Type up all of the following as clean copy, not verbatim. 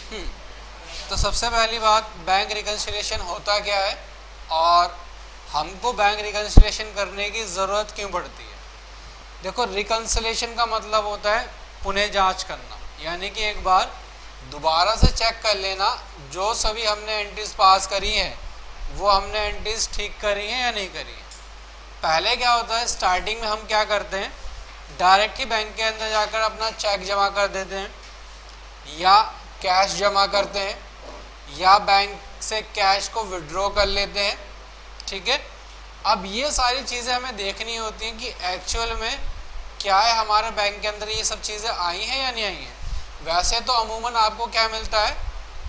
तो सबसे पहली बात, बैंक रिकन्सिलिएशन होता क्या है और हमको बैंक रिकन्सिलिएशन करने की ज़रूरत क्यों पड़ती है। देखो, रिकन्सिलिएशन का मतलब होता है पुनः जांच करना, यानी कि एक बार दोबारा से चेक कर लेना जो सभी हमने एंट्रीज पास करी हैं वो हमने एंट्रीज ठीक करी हैं या नहीं करी हैं। पहले क्या होता है, स्टार्टिंग में हम क्या करते हैं, डायरेक्ट ही बैंक के अंदर जाकर अपना चेक जमा कर देते हैं या कैश जमा करते हैं या बैंक से कैश को विड्रॉ कर लेते हैं। ठीक है, अब ये सारी चीज़ें हमें देखनी होती हैं कि एक्चुअल में क्या है, हमारे बैंक के अंदर ये सब चीज़ें आई हैं या नहीं आई हैं। वैसे तो अमूमन आपको क्या मिलता है,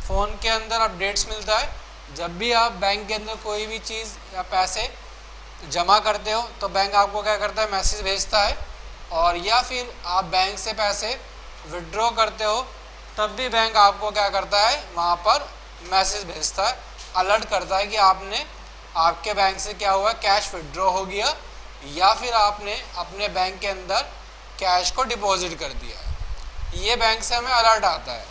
फ़ोन के अंदर अपडेट्स मिलता है। जब भी आप बैंक के अंदर कोई भी चीज़ या पैसे जमा करते हो तो बैंक आपको क्या करता है, मैसेज भेजता है। और या फिर आप बैंक से पैसे विड्रॉ करते हो तब भी बैंक आपको क्या करता है, वहाँ पर मैसेज भेजता है, अलर्ट करता है कि आपने आपके बैंक से क्या हुआ, कैश विड्रॉ हो गया या फिर आपने अपने बैंक के अंदर कैश को डिपॉजिट कर दिया है। ये बैंक से हमें अलर्ट आता है।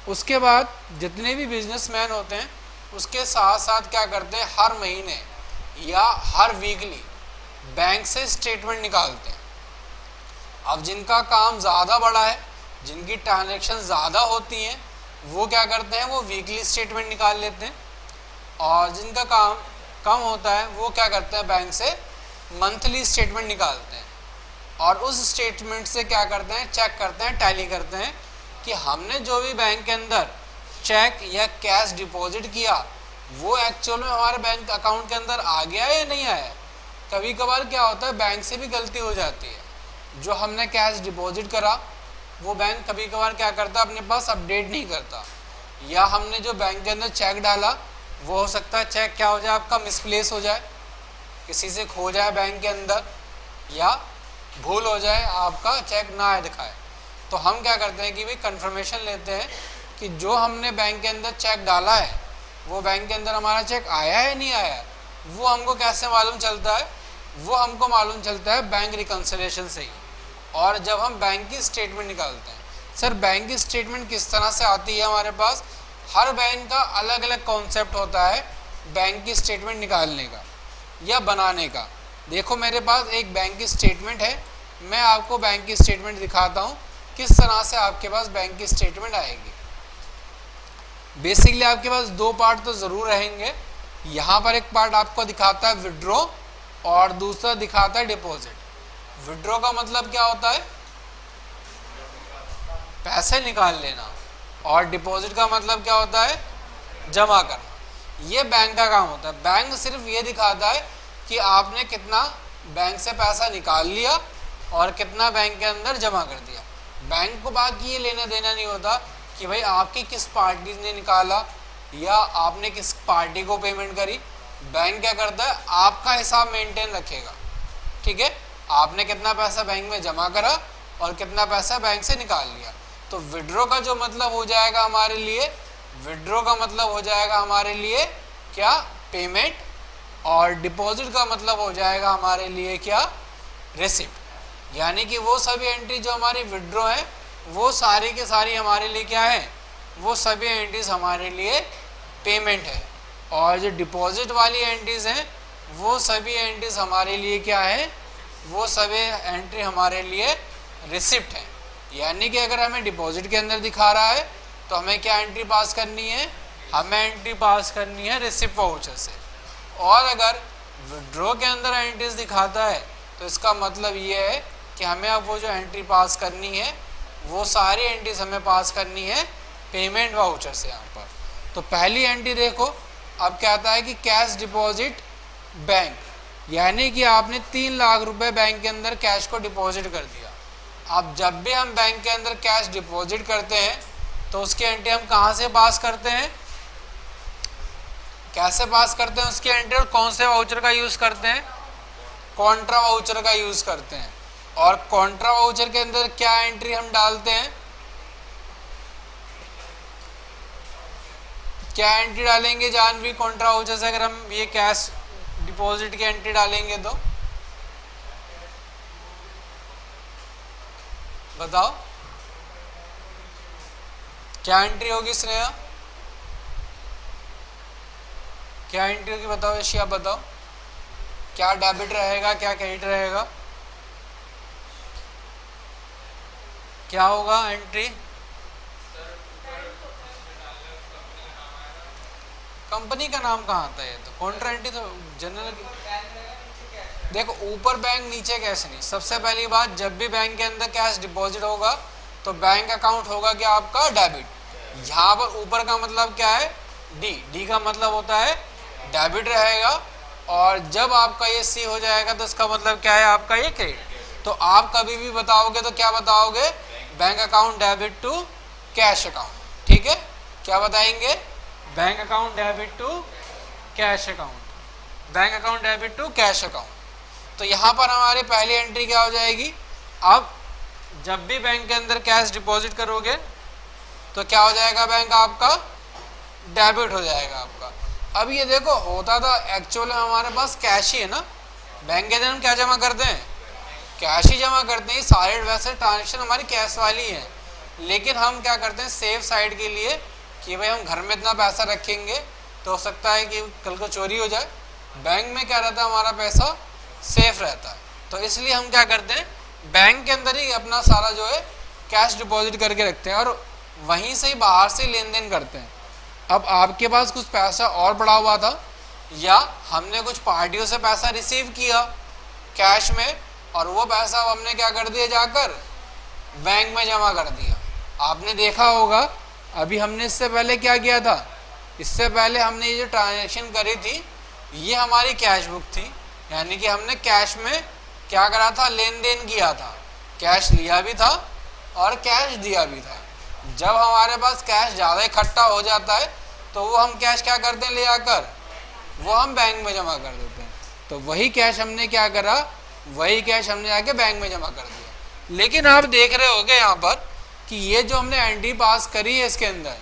उसके बाद जितने भी बिजनेसमैन होते हैं उसके साथ साथ क्या करते हैं, हर महीने या हर वीकली बैंक से स्टेटमेंट निकालते हैं। अब जिनका काम ज़्यादा बड़ा है, जिनकी ट्रांजैक्शन ज़्यादा होती हैं, वो क्या करते हैं, वो वीकली स्टेटमेंट निकाल लेते हैं। और जिनका काम कम होता है वो क्या करते हैं, बैंक से मंथली स्टेटमेंट निकालते हैं। और उस स्टेटमेंट से क्या करते हैं, चेक करते हैं, टैली करते हैं कि हमने जो भी बैंक के अंदर चेक या कैश डिपॉजिट किया वो एक्चुअल में हमारे बैंक अकाउंट के अंदर आ गया है या नहीं आया। कभी कभार क्या होता है, बैंक से भी गलती हो जाती है। जो हमने कैश डिपॉजिट करा वो बैंक कभी कभार क्या करता है, अपने पास अपडेट नहीं करता, या हमने जो बैंक के अंदर चेक डाला वो हो सकता है चेक क्या हो जाए, आपका मिसप्लेस हो जाए, किसी से खो जाए बैंक के अंदर, या भूल हो जाए, आपका चेक ना दिखाए। तो हम क्या करते हैं कि भाई कंफर्मेशन लेते हैं कि जो हमने बैंक के अंदर चेक डाला है वो बैंक के अंदर हमारा चेक आया है नहीं आया है। वो हमको कैसे मालूम चलता है, वो हमको मालूम चलता है बैंक रिकन्सिलिएशन से ही। और जब हम बैंक की स्टेटमेंट निकालते हैं, सर बैंक की स्टेटमेंट किस तरह से आती है हमारे पास, हर बैंक का अलग अलग कॉन्सेप्ट होता है बैंक की स्टेटमेंट निकालने का या बनाने का। देखो मेरे पास एक बैंक की स्टेटमेंट है, मैं आपको बैंक की स्टेटमेंट दिखाता हूँ किस तरह से आपके पास बैंक की स्टेटमेंट आएगी। बेसिकली आपके पास दो पार्ट तो ज़रूर रहेंगे। यहाँ पर एक पार्ट आपको दिखाता है विड्रॉ और दूसरा दिखाता है डिपॉजिट। विड्रॉ का मतलब क्या होता है, पैसे निकाल लेना, और डिपॉजिट का मतलब क्या होता है, जमा करना। ये बैंक का काम होता है। बैंक सिर्फ ये दिखाता है कि आपने कितना बैंक से पैसा निकाल लिया और कितना बैंक के अंदर जमा कर दिया। बैंक को बाकी ये लेना देना नहीं होता कि भाई आपकी किस पार्टी ने निकाला या आपने किस पार्टी को पेमेंट करी। बैंक क्या करता है, आपका हिसाब मेंटेन रखेगा। ठीक है, आपने कितना पैसा बैंक में जमा करा और कितना पैसा बैंक से निकाल लिया। तो विड्रॉ का जो मतलब हो जाएगा हमारे लिए, विड्रॉ का मतलब हो जाएगा हमारे लिए क्या, पेमेंट, और डिपॉजिट का मतलब हो जाएगा हमारे लिए क्या, रिसिप्ट। यानी कि वो सभी एंट्री जो हमारी विड्रॉ है वो सारी के सारी हमारे लिए क्या है, वो सभी एंट्रीज हमारे लिए पेमेंट है। और जो डिपॉजिट वाली एंट्रीज हैं वो सभी एंट्रीज हमारे लिए क्या है, वो सभी एंट्री हमारे लिए रिसिप्ट है। यानी कि अगर हमें डिपॉजिट के अंदर दिखा रहा है तो हमें क्या एंट्री पास करनी है, हमें एंट्री पास करनी है रिसिप्ट वाउचर से। और अगर विड्रॉ के अंदर एंट्रीज दिखाता है तो इसका मतलब ये है कि हमें अब वो जो एंट्री पास करनी है वो सारी एंट्रीज हमें पास करनी है पेमेंट वाउचर से। यहाँ पर तो पहली एंट्री देखो, अब क्या आता है कि कैश डिपॉजिट बैंक, यानी कि आपने 3 लाख रुपए बैंक के अंदर कैश को डिपॉजिट कर दिया। अब जब भी हम बैंक के अंदर कैश डिपॉजिट करते हैं तो उसकी एंट्री हम कहाँ से पास करते हैं, कैसे पास करते हैं उसकी एंट्री, और कौन से वाउचर का यूज़ करते हैं, कॉन्ट्रा वाउचर का यूज़ करते हैं। और कॉन्ट्रा वाउचर के अंदर क्या एंट्री हम डालते हैं, क्या एंट्री डालेंगे जानवी कॉन्ट्रा वाउचर से, अगर हम ये कैश डिपॉजिट की एंट्री डालेंगे तो बताओ। क्या एंट्री होगी स्नेहा? क्या एंट्री होगी बताओ यशी, आप बताओ क्या डेबिट रहेगा क्या क्रेडिट रहेगा, क्या होगा एंट्री? कंपनी का नाम कहाँ आता है? ये तो कॉन्ट्रा एंट्री तो जनरल। देखो ऊपर बैंक नीचे कैश नहीं। सबसे पहली बात, जब भी बैंक के अंदर कैश डिपॉजिट होगा तो बैंक अकाउंट होगा क्या आपका? डेबिट। यहाँ पर ऊपर का मतलब क्या है? डी। डी का मतलब होता है डेबिट रहेगा, और जब आपका ये सी हो जाएगा तो इसका मतलब क्या है? आपका ये क्रेडिट। तो आप कभी भी बताओगे तो क्या बताओगे? Bank account debit to cash account. ठीक है, क्या बताएंगे? Bank account debit to cash account, bank account debit to cash account. तो यहाँ पर हमारी पहली एंट्री क्या हो जाएगी? अब जब भी बैंक के अंदर कैश डिपॉजिट करोगे तो क्या हो जाएगा? बैंक आपका डेबिट हो जाएगा आपका। अब ये देखो होता था एक्चुअल में हमारे पास कैश ही है ना, बैंक के अंदर हम क्या जमा करते हैं? कैश ही जमा करते हैं। सारे वैसे ट्रांजेक्शन हमारी कैश वाली है, लेकिन हम क्या करते हैं सेफ साइड के लिए कि भाई हम घर में इतना पैसा रखेंगे तो हो सकता है कि कल को चोरी हो जाए। बैंक में क्या रहता है? हमारा पैसा सेफ रहता है, तो इसलिए हम क्या करते हैं बैंक के अंदर ही अपना सारा जो है कैश डिपॉजिट करके रखते हैं और वहीं से ही बाहर से लेन देन करते हैं। अब आपके पास कुछ पैसा और पड़ा हुआ था, या हमने कुछ पार्टियों से पैसा रिसीव किया कैश में, और वो पैसा अब हमने क्या कर दिया? जाकर बैंक में जमा कर दिया। आपने देखा होगा अभी हमने इससे पहले क्या किया था? इससे पहले हमने ये जो ट्रांजैक्शन करी थी ये हमारी कैश बुक थी, यानी कि हमने कैश में क्या करा था? लेन देन किया था, कैश लिया भी था और कैश दिया भी था। जब हमारे पास कैश ज़्यादा इकट्ठा हो जाता है तो वो हम कैश क्या करते हैं? ले आकर वो हम बैंक में जमा कर देते हैं। तो वही कैश हमने क्या करा? वही कैश हमने आके बैंक में जमा कर दिया। लेकिन आप देख रहे होगे यहाँ पर कि ये जो हमने एंट्री पास करी है इसके अंदर,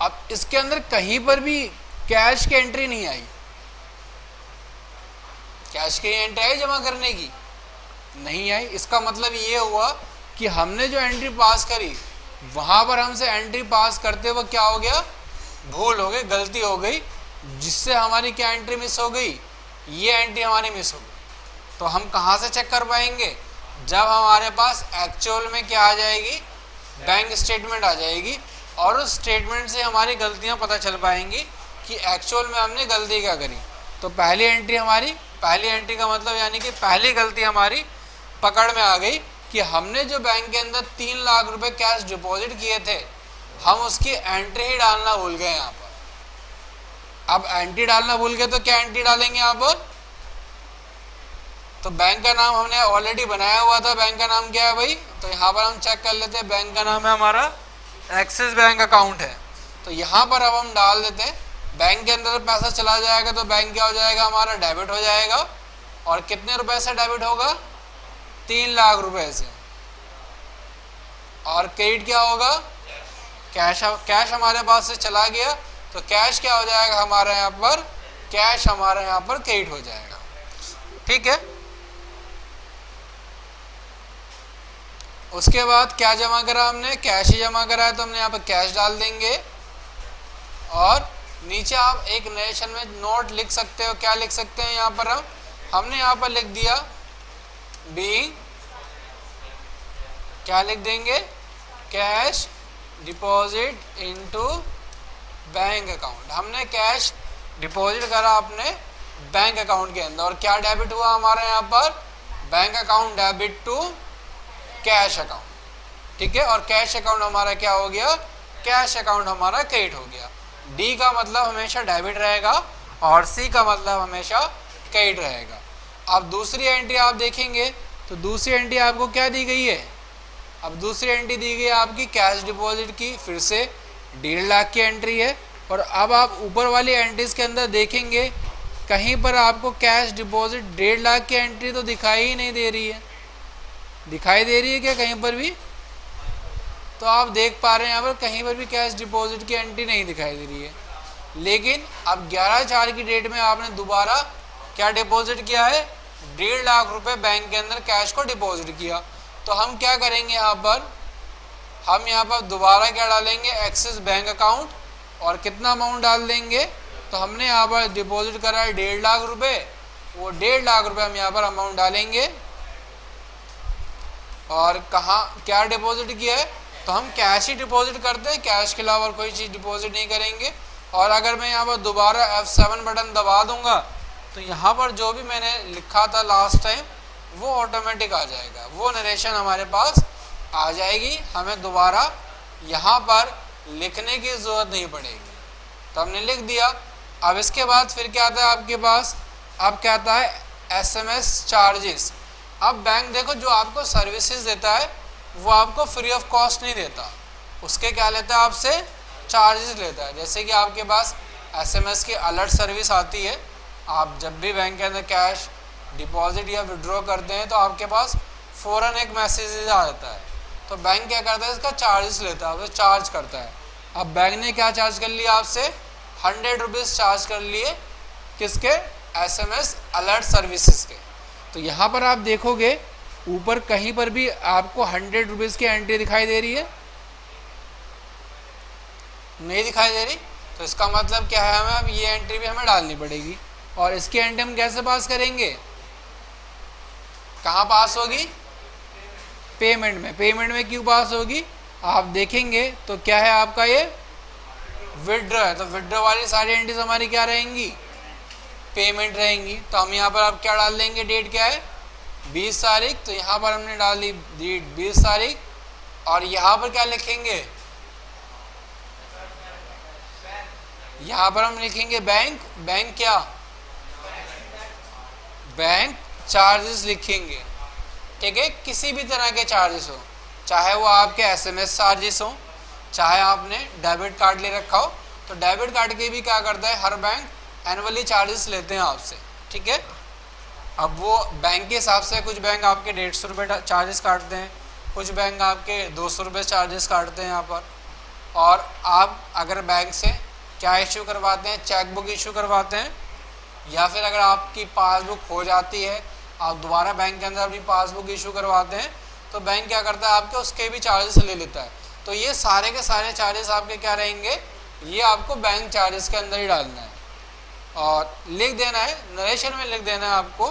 अब इसके अंदर कहीं पर भी कैश की एंट्री नहीं आई। कैश की एंट्री आई जमा करने की? नहीं आई। इसका मतलब ये हुआ कि हमने जो एंट्री पास करी वहां पर हमसे एंट्री पास करते वक्त क्या हो गया? भूल हो गई, गलती हो गई, जिससे हमारी क्या एंट्री मिस हो गई? ये एंट्री हमारी मिस हो गई। तो हम कहाँ से चेक कर पाएंगे? जब हमारे पास एक्चुअल में क्या आ जाएगी? बैंक स्टेटमेंट आ जाएगी, और उस स्टेटमेंट से हमारी गलतियां पता चल पाएंगी कि एक्चुअल में हमने गलती क्या करी। तो पहली एंट्री हमारी, पहली एंट्री का मतलब यानी कि पहली गलती हमारी पकड़ में आ गई कि हमने जो बैंक के अंदर 3 लाख रुपए कैश डिपॉजिट किए थे, हम उसकी एंट्री ही डालना भूल गए यहाँ पर। अब एंट्री डालना भूल गए तो क्या एंट्री डालेंगे यहाँ पर? तो बैंक का नाम हमने ऑलरेडी बनाया हुआ था। बैंक का नाम क्या है भाई? तो यहाँ पर हम चेक कर लेते हैं। बैंक का नाम है हमारा एक्सिस बैंक अकाउंट है। तो यहाँ पर अब हम डाल देते हैं। बैंक के अंदर पैसा चला जाएगा तो बैंक क्या हो जाएगा? हमारा डेबिट हो जाएगा। और कितने रुपए से डेबिट होगा? 3 लाख रुपए से। और क्रेडिट क्या होगा? कैश हमारे पास से चला गया तो कैश क्या हो जाएगा हमारे यहाँ पर? कैश हमारे यहाँ पर क्रेडिट हो जाएगा। ठीक है, उसके बाद क्या जमा करा हमने? कैश ही जमा करा है, तो हमने यहाँ पर कैश डाल देंगे। और नीचे आप एक नरेशन में नोट लिख सकते हो। क्या लिख सकते हैं यहाँ पर? हमने यहाँ पर लिख दिया बीइंग, क्या लिख देंगे? Cash deposit into bank account. हमने कैश डिपॉजिट करा अपने बैंक अकाउंट के अंदर, और क्या डेबिट हुआ हमारे यहाँ पर? Bank account debit to cash account. ठीक है, और कैश अकाउंट हमारा क्या हो गया? कैश अकाउंट हमारा क्रेडिट हो गया। डी का मतलब हमेशा डेबिट रहेगा और सी का मतलब हमेशा क्रेडिट रहेगा। अब दूसरी एंट्री आप देखेंगे तो दूसरी एंट्री आपको क्या दी गई है? अब दूसरी एंट्री दी गई है आपकी कैश डिपॉजिट की, फिर से 1.5 लाख की एंट्री है। और अब आप ऊपर वाली एंट्रीज के अंदर देखेंगे कहीं पर आपको कैश डिपॉजिट 1.5 लाख की एंट्री तो दिखाई ही नहीं दे रही है। दिखाई दे रही है क्या कहीं पर भी? तो आप देख पा रहे हैं यहाँ पर कहीं पर भी कैश डिपॉजिट की एंट्री नहीं दिखाई दे रही है। लेकिन अब 11/4 की डेट में आपने दोबारा क्या डिपॉजिट किया है? 1.5 लाख रुपए बैंक के अंदर कैश को डिपॉजिट किया। तो हम क्या करेंगे यहाँ पर? हम यहाँ पर दोबारा क्या डालेंगे, एक्सिस बैंक अकाउंट, और कितना अमाउंट डाल देंगे, तो हमने यहाँ पर डिपॉजिट करा है 1.5 लाख रुपए, वो 1.5 लाख रुपए हम यहाँ पर अमाउंट डालेंगे। और कहाँ क्या डिपॉजिट किया है, तो हम कैश ही डिपॉजिट करते हैं, कैश के अलावा कोई चीज़ डिपॉजिट नहीं करेंगे। और अगर मैं यहाँ पर दोबारा F7 बटन दबा दूंगा तो यहाँ पर जो भी मैंने लिखा था लास्ट टाइम वो ऑटोमेटिक आ जाएगा, वो नरेशन हमारे पास आ जाएगी, हमें दोबारा यहाँ पर लिखने की ज़रूरत नहीं पड़ेगी। तो हमने लिख दिया। अब इसके बाद फिर क्या आता है आपके पास, अब क्या आता है SMS चार्जेस। अब बैंक देखो जो आपको सर्विसेज देता है वो आपको फ्री ऑफ कॉस्ट नहीं देता, उसके क्या लेता है आपसे, चार्जेस लेता है। जैसे कि आपके पास SMS की अलर्ट सर्विस आती है, आप जब भी बैंक के अंदर कैश डिपॉजिट या विड्रॉ करते हैं तो आपके पास फ़ौरन एक मैसेज आ जाता है, तो बैंक क्या करता है, इसका चार्जेस लेता है, वो चार्ज करता है। अब बैंक ने क्या चार्ज कर लिया आपसे, 100 रुपीज़ चार्ज कर लिए, किसके, SMS अलर्ट सर्विसेज के। तो यहाँ पर आप देखोगे ऊपर कहीं पर भी आपको 100 रुपीज़ की एंट्री दिखाई दे रही है, नहीं दिखाई दे रही, तो इसका मतलब क्या है, हमें अब ये एंट्री भी हमें डालनी पड़ेगी। और इसकी एंट्री हम कैसे पास करेंगे, कहाँ पास होगी, पेमेंट में। पेमेंट में क्यों पास होगी, आप देखेंगे तो क्या है आपका ये विड्रॉ है, तो विड्रॉ वाली सारी एंट्रीज हमारी क्या रहेंगी, पेमेंट रहेंगी। तो हम यहाँ पर अब क्या डाल देंगे, डेट क्या है 20 तारीख, तो यहाँ पर हमने डाल दी डेट 20 तारीख। और यहाँ पर क्या लिखेंगे, यहाँ पर हम लिखेंगे बैंक, बैंक क्या, बैंक चार्जेस लिखेंगे, ठीक है। किसी भी तरह के चार्जेस हो, चाहे वो आपके SMS चार्जेस हो, चाहे आपने डेबिट कार्ड ले रखा हो, तो डेबिट कार्ड के भी क्या करता है, हर बैंक एनुअली चार्जेस लेते हैं आपसे, ठीक है। अब वो बैंक के हिसाब से, कुछ बैंक आपके 150 रुपये चार्जेस काटते हैं, कुछ बैंक आपके 200 रुपये चार्जेस काटते हैं यहाँ पर। और आप अगर बैंक से क्या इशू करवाते हैं, चेक बुक इशू करवाते हैं, या फिर अगर आपकी पासबुक खो जाती है, आप दोबारा बैंक के अंदर अपनी पासबुक इशू करवाते हैं, तो बैंक क्या करता है आपके उसके भी चार्जेस ले लेता है। तो ये सारे के सारे चार्जेस आपके क्या रहेंगे, ये आपको बैंक चार्जेस के अंदर ही डालना है और लिख देना है, नरेशन में लिख देना है आपको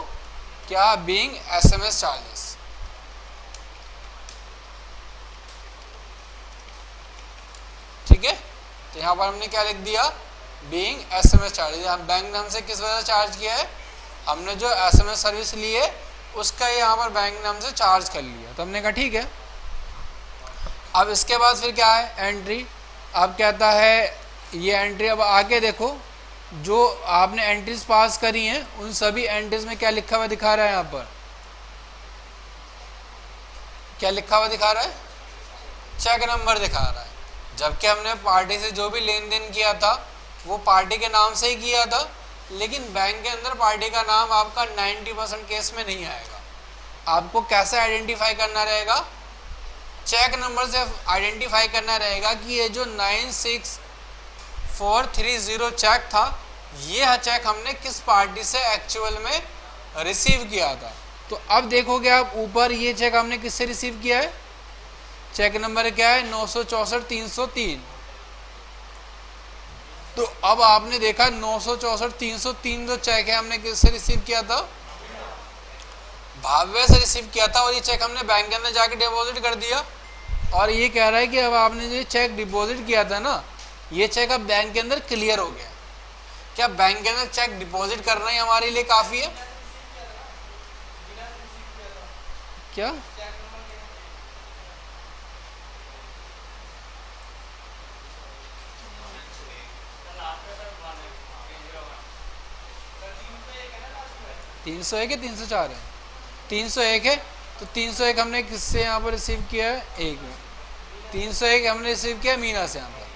क्या, बीइंग SMS चार्जेस, ठीक है। तो यहाँ पर हमने क्या लिख दिया, बीइंग SMS चार्जेस। बैंक ने हमसे किस वजह से चार्ज किया है, हमने जो SMS सर्विस ली है उसका यहाँ पर बैंक ने हमसे चार्ज कर लिया, तो हमने कहा ठीक है। अब इसके बाद फिर क्या है, एंट्री। अब कहता है ये एंट्री, अब आके देखो जो आपने एंट्रीज पास करी हैं उन सभी एंट्रीज में क्या लिखा हुआ दिखा रहा है, यहाँ पर क्या लिखा हुआ दिखा रहा है, चेक नंबर दिखा रहा है। जबकि हमने पार्टी से जो भी लेन देन किया था वो पार्टी के नाम से ही किया था, लेकिन बैंक के अंदर पार्टी का नाम आपका 90% केस में नहीं आएगा। आपको कैसे आइडेंटिफाई करना रहेगा, चेक नंबर से आइडेंटिफाई करना रहेगा कि ये जो 96430 चेक था, ये चेक हमने किस पार्टी से एक्चुअल में रिसीव किया था। तो अब देखोगे आप ऊपर, ये चेक हमने किससे रिसीव किया है, चेक नंबर क्या है 964,303। तो अब आपने देखा 964,303 जो चेक है हमने किससे रिसीव किया था, भाव्य से रिसीव किया था, और ये चेक हमने बैंक के अंदर जाके डिपॉजिट कर दिया। और ये कह रहा है कि अब आपने जो चेक डिपॉजिट किया था ना, ये चेक अब बैंक के अंदर क्लियर हो गया। क्या बैंक के अंदर चेक डिपॉजिट करना ही हमारे लिए काफ़ी है क्या, तीन सौ एक है 304 है, 301 है, तो 301 हमने किससे यहाँ पर रिसीव किया है, एक में 301 हमने रिसीव किया मीना से यहाँ पर,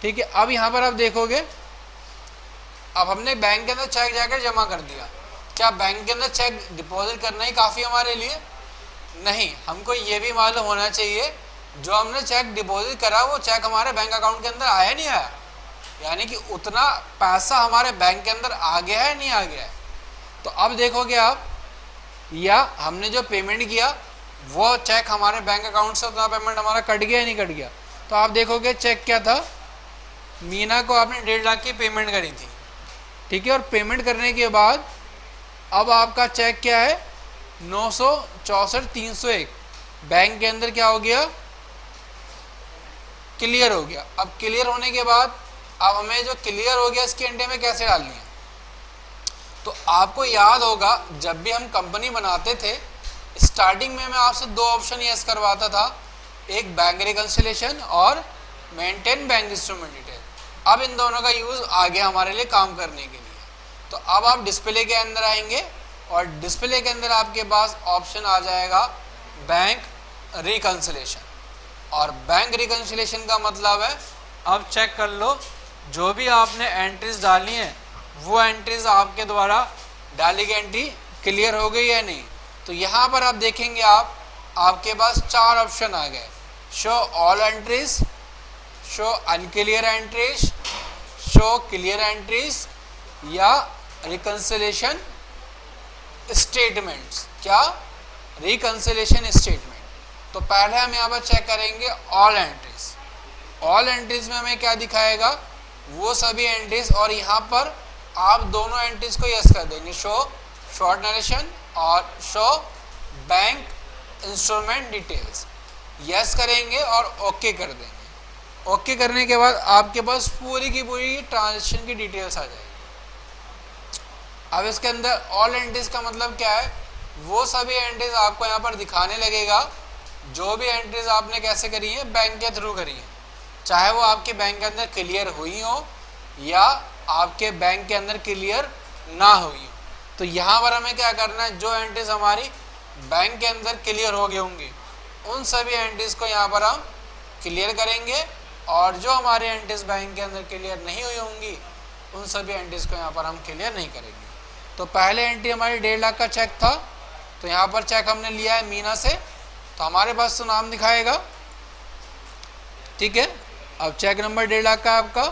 ठीक है। अब यहाँ पर आप देखोगे, अब हमने बैंक के अंदर चेक जाकर जमा कर दिया। क्या बैंक के अंदर चेक डिपॉजिट करना ही काफ़ी हमारे लिए, नहीं, हमको ये भी मालूम होना चाहिए जो हमने चेक डिपॉजिट करा वो चेक हमारे बैंक अकाउंट के अंदर आया नहीं आया, यानी कि उतना पैसा हमारे बैंक के अंदर आ गया है नहीं आ गया है। तो अब देखोगे आप, या हमने जो पेमेंट किया वो चेक हमारे बैंक अकाउंट से उतना पेमेंट हमारा कट गया या नहीं कट गया। तो आप देखोगे चेक क्या था, मीना को आपने 1.5 लाख की पेमेंट करी थी, ठीक है, और पेमेंट करने के बाद अब आपका चेक क्या है 964,301 बैंक के अंदर क्या हो गया, क्लियर हो गया। अब क्लियर होने के बाद अब हमें जो क्लियर हो गया इसकी एंट्री में कैसे डालनी है, तो आपको याद होगा जब भी हम कंपनी बनाते थे स्टार्टिंग में मैं आपसे 2 ऑप्शन यस करवाता था, एक बैंक रिकंसिलिएशन और मेंटेन बैंक इंस्ट्रूमेंट डिटेल। अब इन दोनों का यूज आ गया हमारे लिए काम करने के लिए। तो अब आप डिस्प्ले के अंदर आएंगे और डिस्प्ले के अंदर आपके पास ऑप्शन आ जाएगा बैंक रिकंसिलिएशन। और बैंक रिकंसिलिएशन का मतलब है अब चेक कर लो जो भी आपने एंट्रीज डाली हैं वो एंट्रीज आपके द्वारा डाली गई एंट्री क्लियर हो गई या नहीं। तो यहाँ पर आप देखेंगे आपके पास 4 ऑप्शन आ गए, show all entries, show unclear entries, show clear entries या रिकंसिलिएशन स्टेटमेंट्स। क्या, रिकंसिलिएशन स्टेटमेंट। तो पहले हम यहाँ पर चेक करेंगे ऑल एंट्रीज। ऑल एंट्रीज में हमें क्या दिखाएगा, वो सभी एंट्रीज, और यहाँ पर आप दोनों एंट्रीज को यस कर देंगे, शो शॉर्ट नरेशन और show bank instrument details, yes करेंगे और ओके कर देंगे। ओके करने के बाद आपके पास पूरी की पूरी ट्रांजेक्शन की डिटेल्स आ जाएगी। अब इसके अंदर ऑल एंट्रीज का मतलब क्या है, वो सभी एंट्रीज आपको यहाँ पर दिखाने लगेगा जो भी एंट्रीज आपने कैसे करी है, बैंक के थ्रू करी है, चाहे वो आपके बैंक के अंदर क्लियर हुई हो या आपके बैंक के अंदर क्लियर ना हुई हो। तो यहाँ पर हमें क्या करना है, जो एंट्रीज हमारी बैंक के अंदर क्लियर हो गई होंगी उन सभी एंट्रीज को यहाँ पर हम क्लियर करेंगे, और जो हमारी एंट्रीज बैंक के अंदर क्लियर नहीं हुई होंगी उन सभी एंट्रीज को यहाँ पर हम क्लियर नहीं करेंगे। तो पहले एंट्री हमारी 1.5 लाख का चेक था, तो यहाँ पर चेक हमने लिया है मीना से, तो हमारे पास तो नाम दिखाएगा, ठीक है। अब चेक नंबर 1.5 लाख का आपका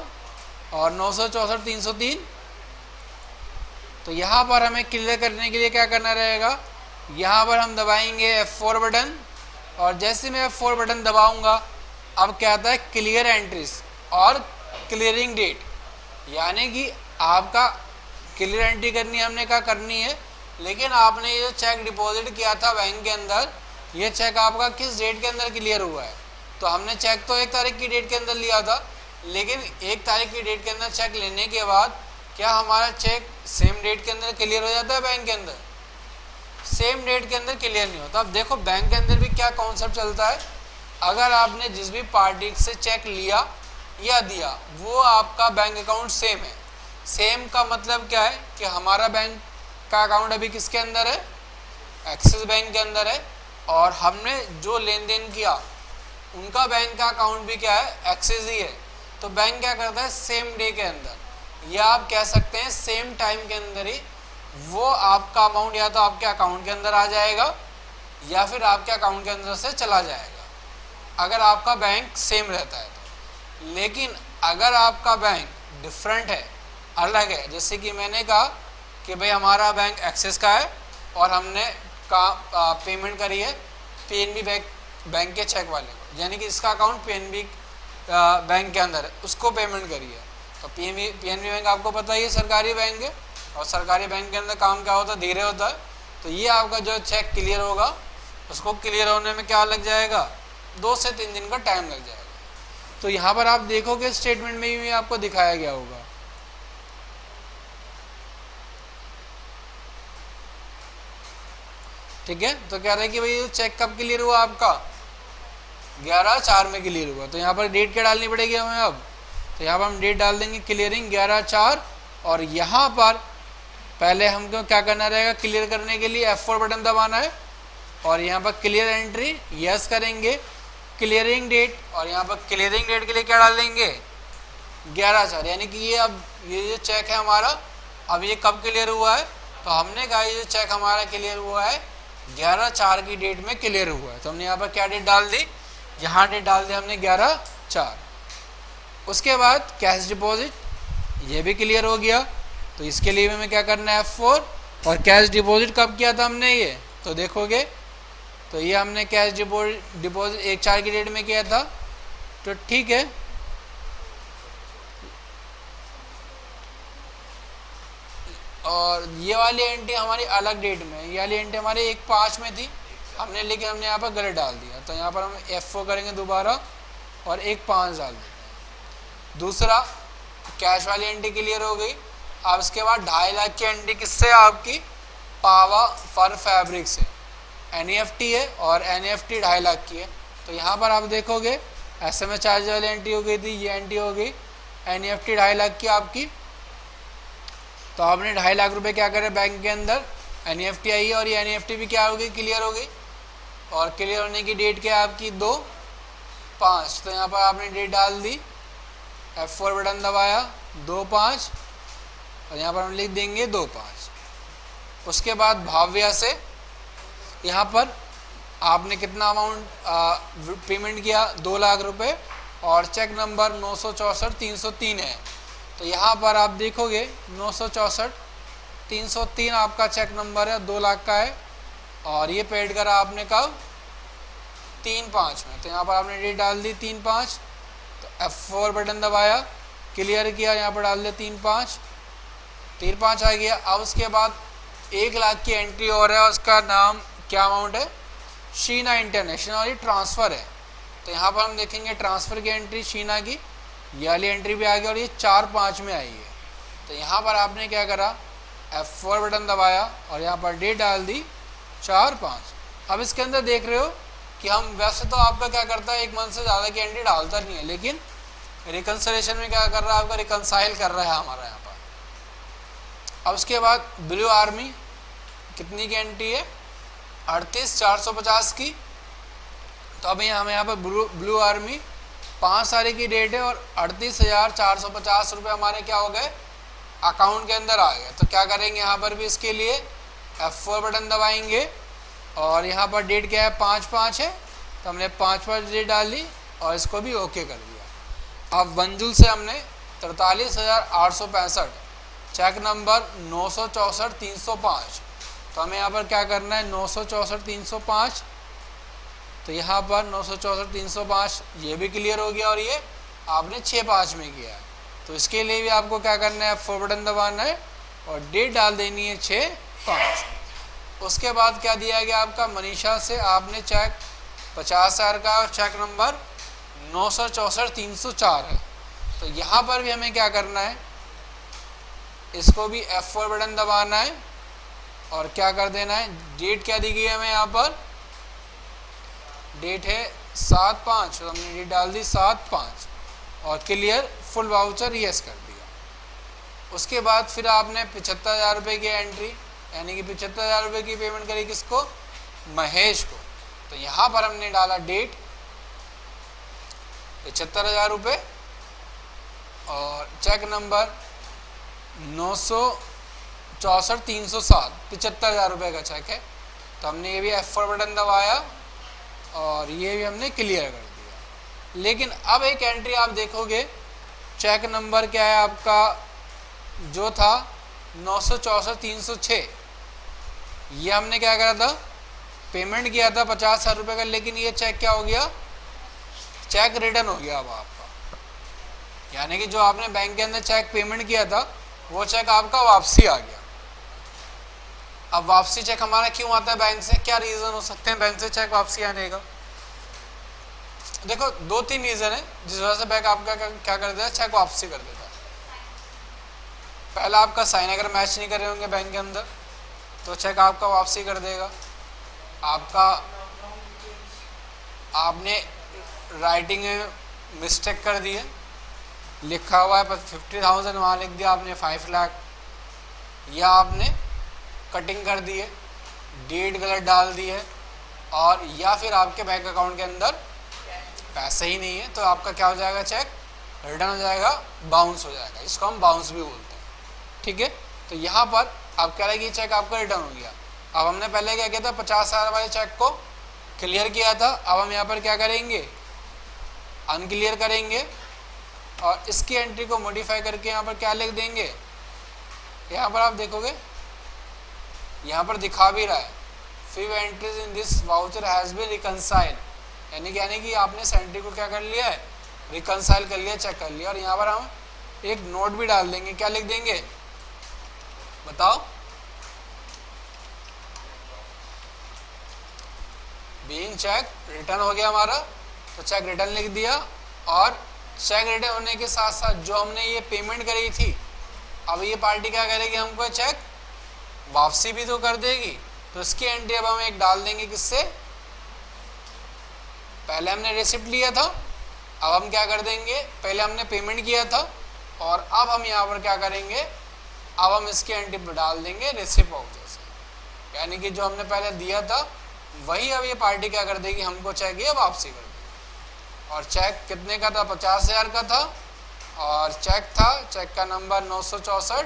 और 964,303। तो यहाँ पर हमें क्लियर करने के लिए क्या करना रहेगा, यहाँ पर हम दबाएंगे F4 बटन, और जैसे मैं F4 बटन दबाऊंगा अब क्या आता है, क्लियर एंट्रीज और क्लियरिंग डेट, यानी कि आपका क्लियर एंट्री करनी हमने क्या करनी है, लेकिन आपने ये चेक डिपॉजिट किया था बैंक के अंदर, ये चेक आपका किस डेट के अंदर क्लियर हुआ है। तो हमने चेक तो 1 तारीख की डेट के अंदर लिया था, लेकिन 1 तारीख की डेट के अंदर चेक लेने के बाद क्या हमारा चेक सेम डेट के अंदर क्लियर हो जाता है, बैंक के अंदर सेम डेट के अंदर क्लियर नहीं होता। अब देखो बैंक के अंदर भी क्या कॉन्सेप्ट चलता है, अगर आपने जिस भी पार्टी से चेक लिया या दिया वो आपका बैंक अकाउंट सेम है, सेम का मतलब क्या है कि हमारा बैंक का अकाउंट अभी किसके अंदर है, एक्सिस बैंक के अंदर है, और हमने जो लेन देन किया उनका बैंक का अकाउंट भी क्या है, एक्सिस ही है। तो बैंक क्या करता है, सेम डे के अंदर या आप कह सकते हैं सेम टाइम के अंदर ही वो आपका अमाउंट या तो आपके अकाउंट के अंदर आ जाएगा या फिर आपके अकाउंट के अंदर से चला जाएगा, अगर आपका बैंक सेम रहता है तो। लेकिन अगर आपका बैंक डिफरेंट है, अलग है, जैसे कि मैंने कहा कि भाई हमारा बैंक एक्सिस का है और हमने पेमेंट करी है पीएनबी बैंक के चेक वाले को, यानी कि इसका अकाउंट पीएनबी बैंक के अंदर है, उसको पेमेंट करी है। तो पीएनबी बैंक आपको पता ही है सरकारी बैंक है, और सरकारी बैंक के अंदर काम क्या होता है, धीरे होता है। तो ये आपका जो चेक क्लियर होगा उसको क्लियर होने में क्या लग जाएगा, 2 से 3 दिन का टाइम लग जाएगा। तो यहाँ पर आप देखोगे स्टेटमेंट में भी आपको दिखाया गया होगा, ठीक है। तो कह रहे हैं कि भाई चेक कब क्लियर हुआ आपका, 11/4 में क्लियर हुआ। तो यहाँ पर डेट क्या डालनी पड़ेगी हमें अब, तो यहाँ पर हम डेट डाल देंगे क्लियरिंग 11/4, और यहाँ पर पहले हमको क्या करना रहेगा, क्लियर करने के लिए F4 बटन दबाना है, और यहाँ पर क्लियर एंट्री यस करेंगे, क्लियरिंग डेट, और यहाँ पर क्लियरिंग डेट के लिए क्या डाल देंगे 11/4, यानी कि ये अब ये जो चेक है हमारा अब ये कब क्लियर हुआ है, तो हमने कहा ये जो चेक हमारा क्लियर हुआ है 11/4 की डेट में क्लियर हुआ है। तो हमने यहाँ पर क्या डेट डाल दी, यहाँ डेट डाल दी हमने 11/4। उसके बाद कैश डिपॉजिट ये भी क्लियर हो गया, तो इसके लिए हमें क्या करना है F4, और कैश डिपॉजिट कब किया था हमने ये, तो देखोगे तो ये हमने कैश डिपॉजिट 1/4 की डेट में किया था, तो ठीक है। और ये वाली एंट्री हमारी अलग डेट में, ये वाली एंट्री हमारी 1/5 में थी हमने, लेकिन हमने यहाँ पर गलत डाल दिया, तो यहाँ पर हम F4 करेंगे दोबारा और 1/5 डाल देते हैं। दूसरा कैश वाली एंट्री क्लियर हो गई। अब इसके बाद 2.5 लाख की एंट्री किससे, आपकी पावा फर फैब्रिक से, NEFT है और NEFT 2.5 लाख की है। तो यहाँ पर आप देखोगे SMS चार्ज वाली एंट्री हो गई थी, ये एंट्री हो गई NEFT 2.5 लाख की आपकी। तो आपने 2.5 लाख रुपए क्या करे बैंक के अंदर, NEFT आई है और ये NEFT भी क्या हो गई, क्लियर हो गई। और क्लियर होने की डेट क्या है आपकी 2/5, तो यहाँ पर आपने डेट डाल दी, F4 बटन दबाया 2/5 और यहाँ पर हम लिख देंगे 2/5। उसके बाद भाव्या से यहाँ पर आपने कितना अमाउंट पेमेंट किया, 2 लाख रुपए और चेक नंबर 964-303 है। तो यहाँ पर आप देखोगे 964-303 आपका चेक नंबर है, 2 लाख का है और ये पेड करा आपने कब, 3/5 में। तो यहाँ पर आपने डेट डाल दी 3/5, तो F4 बटन दबाया, क्लियर किया, यहाँ पर डाल दिया 3/5 आ गया। अब उसके बाद 1 लाख की एंट्री और है, उसका नाम क्या अमाउंट है, शीना इंटरनेशनल और ये ट्रांसफ़र है। तो यहाँ पर हम देखेंगे ट्रांसफ़र की एंट्री शीना की, ये वाली एंट्री भी आ गई और ये 4/5 में आई है। तो यहाँ पर आपने क्या करा, F4 बटन दबाया और यहाँ पर डेट डाल दी 4/5। अब इसके अंदर देख रहे हो कि हम वैसे तो आपका क्या करता है 1 मंथ से ज़्यादा की एंट्री डालता नहीं है, लेकिन रिकन्सिलिएशन में क्या कर रहा है आपका, रिकन्साइल कर रहा है हमारा यहाँ पर। अब उसके बाद ब्लू आर्मी कितनी की एंट्री है, 38,450 की। तो अब हमें यहाँ पर ब्लू आर्मी 5 तारीख की डेट है और 38,450 रुपये हमारे क्या हो गए, अकाउंट के अंदर आ गए। तो क्या करेंगे यहाँ पर भी इसके लिए F4 बटन दबाएंगे और यहाँ पर डेट क्या है 5/5 है, तो हमने 5/5 डेट डाली और इसको भी ओके कर दिया। अब वंजुल से हमने 43,865 चेक नंबर 964-305, तो हमें यहाँ पर क्या करना है 964-305, तो यहाँ पर 964-305 ये भी क्लियर हो गया और ये आपने 6/5 में किया है। तो इसके लिए भी आपको क्या करना है, F4 बटन दबाना है और डेट डाल देनी है 6/5। उसके बाद क्या दिया गया आपका, मनीषा से आपने चेक 50,000 का, चेक नंबर 964-304 है। तो यहाँ पर भी हमें क्या करना है, इसको भी F4 बटन दबाना है और क्या कर देना है, डेट क्या दी गई है हमें, यहाँ पर डेट है 7/5, तो हमने डेट डाल दी 7/5 और क्लियर फुल वाउचर यस कर दिया। उसके बाद फिर आपने 75,000 रुपये की एंट्री, यानी कि 75,000 रुपये की पेमेंट करी किसको, महेश को। तो यहाँ पर हमने डाला डेट 75,000 रुपये और चेक नंबर 964-307, 75,000 रुपये का चेक है। तो हमने ये भी F4 बटन दबाया और ये भी हमने क्लियर कर दिया। लेकिन अब एक एंट्री आप देखोगे, चेक नंबर क्या है आपका, जो था 964-306, ये हमने क्या करा था, पेमेंट किया था 50,000 रुपये का, लेकिन ये चेक क्या हो गया, चेक रिटर्न हो गया अब आपका, यानी कि जो आपने बैंक के अंदर चेक पेमेंट किया था वो चेक आपका वापसी आ गया। अब वापसी चेक हमारा क्यों आता है बैंक से, क्या रीज़न हो सकते हैं बैंक से चेक वापसी आने का। देखो 2-3 रीज़न है जिस वजह से बैंक आपका क्या कर देता है, चेक वापसी कर देता है। पहला, आपका साइन अगर मैच नहीं कर रहे होंगे बैंक के अंदर तो चेक आपका वापसी कर देगा। आपने राइटिंग में मिस्टेक कर दी है, लिखा हुआ है 50,000 वहाँ लिख दिया आपने 5 लाख, या आपने कटिंग कर दी है, डेट गलत डाल दी है, और या फिर आपके बैंक अकाउंट के अंदर पैसे ही नहीं है, तो आपका क्या हो जाएगा, चेक रिटर्न हो जाएगा, बाउंस हो जाएगा। इसको हम बाउंस भी बोलते हैं, ठीक है। तो यहाँ पर आप कह रहे हैं कि चेक आपका रिटर्न हो गया। अब हमने पहले क्या किया था, 50,000 वाले चेक को क्लियर किया था। अब हम यहाँ पर क्या करेंगे, अनक्लियर करेंगे और इसकी एंट्री को मॉडिफाई करके यहाँ पर क्या लिख देंगे, यहाँ पर आप देखोगे यहाँ पर दिखा भी रहा है few entries in this voucher has been reconciled, यानी कि आपने इस एंट्री को क्या कर लिया है, रिकनसाइल कर लिया, चेक कर लिया। और यहाँ पर हम एक नोट भी डाल देंगे, क्या लिख देंगे बताओ, बीइंग चेक रिटर्न हो गया हमारा, तो चेक रिटर्न लिख दिया। और चेक रिटर्न होने के साथ साथ जो हमने ये पेमेंट करी थी, अब ये पार्टी क्या करेगी, हमको चेक वापसी भी तो कर देगी, तो इसकी एंट्री अब हम एक डाल देंगे, किससे, पहले हमने रिसिप्ट लिया था, अब हम क्या कर देंगे, पहले हमने पेमेंट किया था और अब हम यहाँ पर क्या करेंगे, अब हम इसकी एंट्री डाल देंगे रिसिप्ट वाउचर से, यानी कि जो हमने पहले दिया था वही अब ये पार्टी क्या कर देगी, हमको चेक ये वापसी कर देगी। और चेक कितने का था, 50,000 का था, और चेक था, चेक का नंबर 964,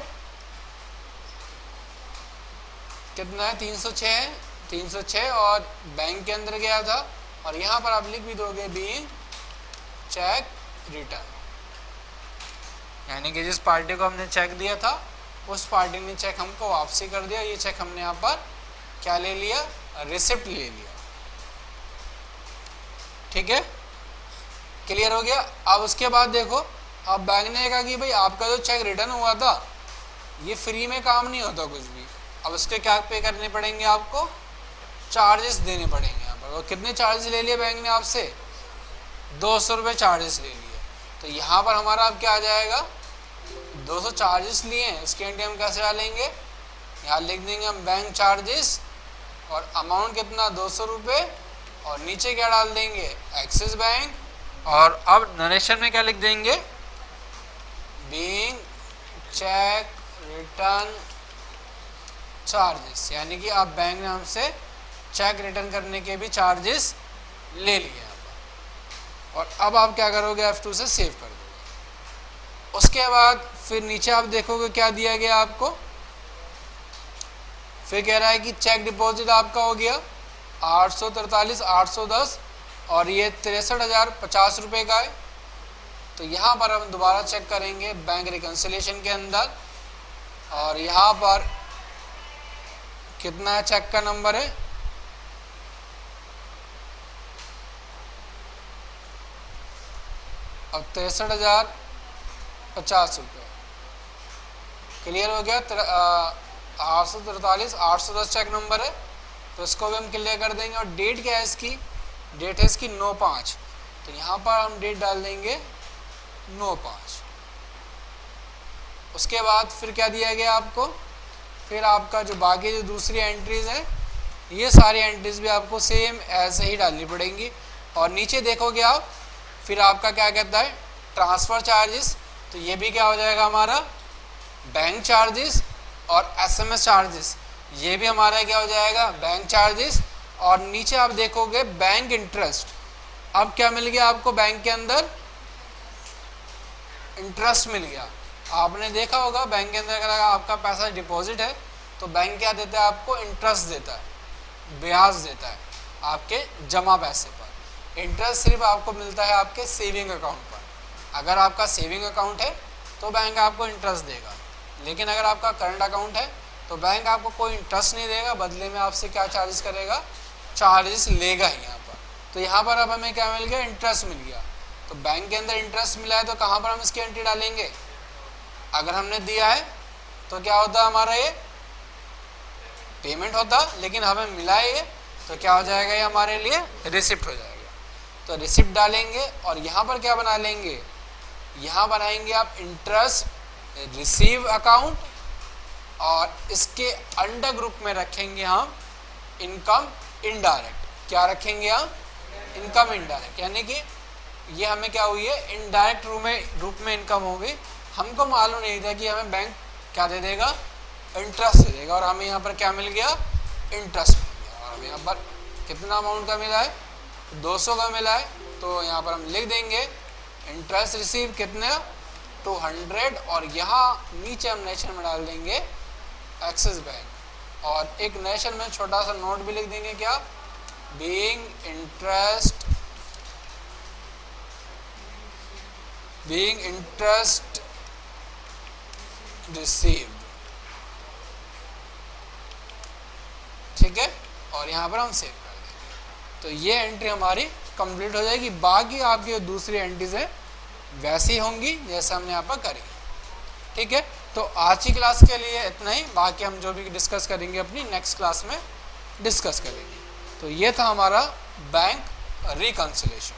कितना है, 306 है, 306, और बैंक के अंदर गया था। और यहाँ पर आप लिख भी दोगे बीइंग चेक रिटर्न, यानी कि जिस पार्टी को हमने चेक दिया था उस पार्टी ने चेक हमको वापसी कर दिया। ये चेक हमने यहाँ पर क्या ले लिया, रिसिप्ट ले लिया। ठीक है, क्लियर हो गया। अब उसके बाद देखो, अब बैंक ने कहा कि भाई आपका जो चेक रिटर्न हुआ था ये फ्री में काम नहीं होता कुछ भी, अब उसके क्या पे करने पड़ेंगे, आपको चार्जेस देने पड़ेंगे यहाँ पर। और कितने चार्जेस ले लिए बैंक ने आपसे, 200 रुपये चार्जेस ले लिए। तो यहाँ पर हमारा अब क्या आ जाएगा, 200 चार्जेस लिए हैं, इसके एंट्री हम कैसे डालेंगे, यहाँ लिख देंगे हम बैंक चार्जेस और अमाउंट कितना, 200 रुपये, और नीचे क्या डाल देंगे, एक्सिस बैंक। और अब नरेशन में क्या लिख देंगे, बीइंग चेक रिटर्न चार्जेस, यानी कि आप बैंक ने हमसे चेक रिटर्न करने के भी चार्जेस ले लिए यहाँ पर। और अब आप क्या करोगे, F2 से सेव कर दोगे। उसके बाद फिर नीचे आप देखोगे क्या दिया गया आपको, फिर कह रहा है कि चेक डिपॉजिट आपका हो गया 843,810, और ये 63,050 रुपये का है। तो यहाँ पर हम दोबारा चेक करेंगे बैंक रिकन्सिलिएशन के अंदर, और यहाँ पर कितना है, चेक का नंबर है अब 63,050 रुपये। क्लियर हो गया, 843,810 चेक नंबर है, तो इसको भी हम क्लियर कर देंगे। और डेट क्या है इसकी, डेट है इसकी 9/5, तो यहाँ पर हम डेट डाल देंगे 9/5। उसके बाद फिर क्या दिया गया आपको, फिर आपका जो बाकी जो दूसरी एंट्रीज हैं, ये सारी एंट्रीज भी आपको सेम ऐसे ही डालनी पड़ेंगी। और नीचे देखोगे आप, फिर आपका क्या कहता है, ट्रांसफ़र चार्जेस, तो ये भी क्या हो जाएगा हमारा, बैंक चार्जेस, और SMS चार्जेस, ये भी हमारा क्या हो जाएगा, बैंक चार्जेस। और नीचे आप देखोगे बैंक इंटरेस्ट, अब क्या मिल गया आपको, बैंक के अंदर इंटरेस्ट मिल गया। आपने देखा होगा बैंक के अंदर अगर आपका पैसा डिपॉजिट है तो बैंक क्या देता है, आपको इंटरेस्ट देता है, ब्याज देता है आपके जमा पैसे पर। इंटरेस्ट सिर्फ आपको मिलता है आपके सेविंग अकाउंट पर। अगर आपका सेविंग अकाउंट है तो बैंक आपको इंटरेस्ट देगा, लेकिन अगर आपका करंट अकाउंट है तो बैंक आपको कोई इंटरेस्ट नहीं देगा, बदले में आपसे क्या चार्जेस करेगा, चार्जेस लेगा ही यहाँ पर। तो यहाँ पर अब हमें क्या मिल गया, इंटरेस्ट मिल गया। तो बैंक के अंदर इंटरेस्ट मिला है तो कहाँ पर हम इसकी एंट्री डालेंगे, अगर हमने दिया है तो क्या होता है हमारा, ये पेमेंट होता, लेकिन हमें मिला है ये, तो क्या हो जाएगा, ये हमारे लिए रिसिप्ट हो जाएगा। तो रिसिप्ट डालेंगे और यहाँ पर क्या बना लेंगे, यहाँ बनाएंगे आप इंटरेस्ट रिसीव अकाउंट, और इसके अंडर ग्रुप में रखेंगे हम इनकम इनडायरेक्ट। क्या रखेंगे हम, इनकम इनडायरेक्ट, यानी कि ये हमें क्या हुई है, इनडायरेक्ट रूप में इनकम होगी। हमको मालूम नहीं था कि हमें बैंक क्या दे देगा, इंटरेस्ट दे देगा, और हमें यहाँ पर क्या मिल गया, इंटरेस्ट मिल गया। और हमें यहाँ पर कितना अमाउंट का मिला है, 200 का मिला है। तो यहाँ पर हम लिख देंगे इंटरेस्ट रिसीव कितना, 200, और यहाँ नीचे हम नेशन में डाल देंगे एक्सिस बैंक, और एक नेशन में छोटा सा नोट भी लिख देंगे, क्या, बीइंग इंटरेस्ट रिसीव्ड। ठीक है, और यहाँ पर हम सेव कर देंगे। तो ये एंट्री हमारी कंप्लीट हो जाएगी। बाकी आपकी जो दूसरी एंट्रीज है वैसी होंगी जैसे हमने यहाँ पर करी। ठीक है, तो आज की क्लास के लिए इतना ही। बाकी हम जो भी डिस्कस करेंगे अपनी नेक्स्ट क्लास में डिस्कस करेंगे। तो ये था हमारा बैंक रिकंसिलिएशन।